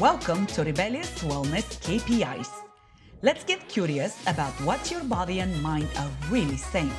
Welcome to Rebellious Wellness KPIs. Let's get curious about what your body and mind are really saying.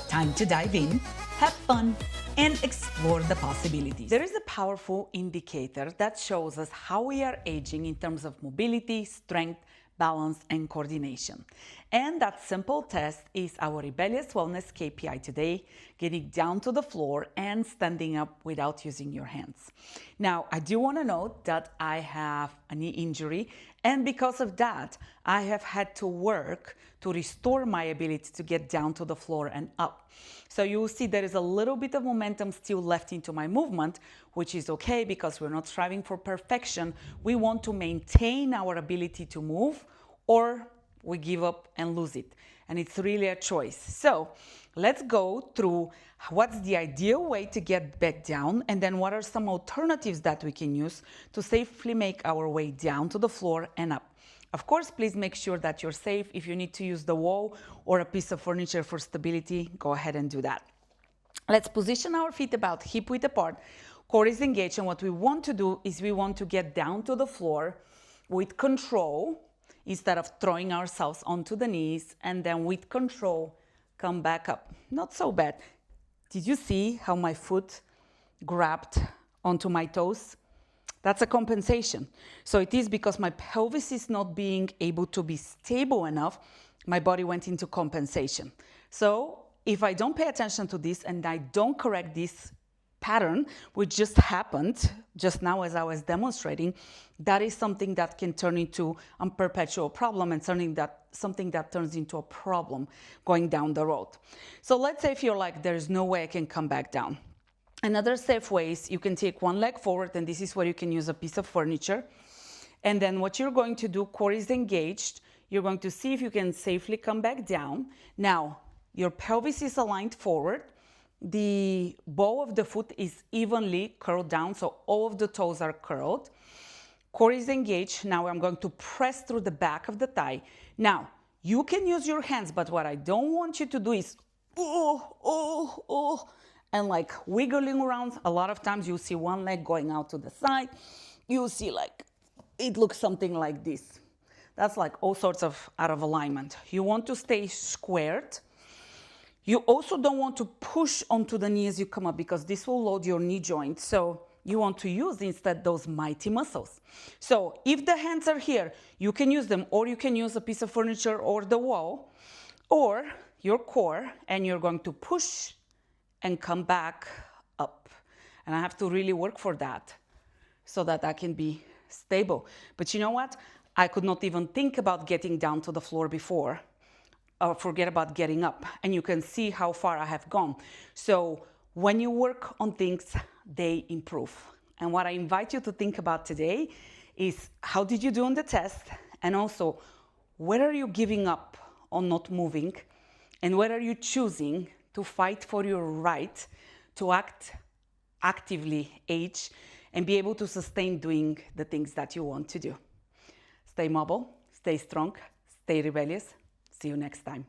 Time to dive in, have fun, and explore the possibilities. There is a powerful indicator that shows us how we are aging in terms of mobility, strength, balance, and coordination. And that simple test is our Rebellious Wellness KPI today, getting down to the floor and standing up without using your hands. Now, I do want to note that I have a knee injury, and because of that, I have had to work to restore my ability to get down to the floor and up. So you will see there is a little bit of momentum still left into my movement, which is okay because we're not striving for perfection. We want to maintain our ability to move, or we give up and lose it. And it's really a choice. So let's go through what's the ideal way to get back down, and then what are some alternatives that we can use to safely make our way down to the floor and up. Of course, please make sure that you're safe. If you need to use the wall or a piece of furniture for stability, go ahead and do that. Let's position our feet about hip width apart. Core is engaged, and what we want to do is we want to get down to the floor with control instead of throwing ourselves onto the knees, and then with control, come back up. Not so bad. Did you see how my foot grabbed onto my toes? That's a compensation. So it is because my pelvis is not being able to be stable enough, my body went into compensation. So if I don't pay attention to this and I don't correct this pattern, which just happened just now as I was demonstrating, that is something that can turn into a perpetual problem and something that turns into a problem going down the road. So let's say if you're like, there's no way I can come back down. Another safe way is you can take one leg forward, and this is where you can use a piece of furniture. And then what you're going to do, core is engaged. You're going to see if you can safely come back down. Now, your pelvis is aligned forward. The ball of the foot is evenly curled down, so all of the toes are curled. Core is engaged. Now I'm going to press through the back of the thigh. Now, you can use your hands, but what I don't want you to do is, and like wiggling around. A lot of times you'll see one leg going out to the side. You'll see like, it looks something like this. That's like all sorts of out of alignment. You want to stay squared. You also don't want to push onto the knee as you come up, because this will load your knee joint. So you want to use instead those mighty muscles. So if the hands are here, you can use them, or you can use a piece of furniture or the wall, or your core, and you're going to push and come back up. And I have to really work for that so that I can be stable. But you know what? I could not even think about getting down to the floor before, or forget about getting up. And you can see how far I have gone. So when you work on things, they improve. And what I invite you to think about today is, how did you do on the test? And also, where are you giving up on not moving? And where are you choosing to fight for your right to actively age and be able to sustain doing the things that you want to do? Stay mobile, stay strong, stay rebellious. See you next time.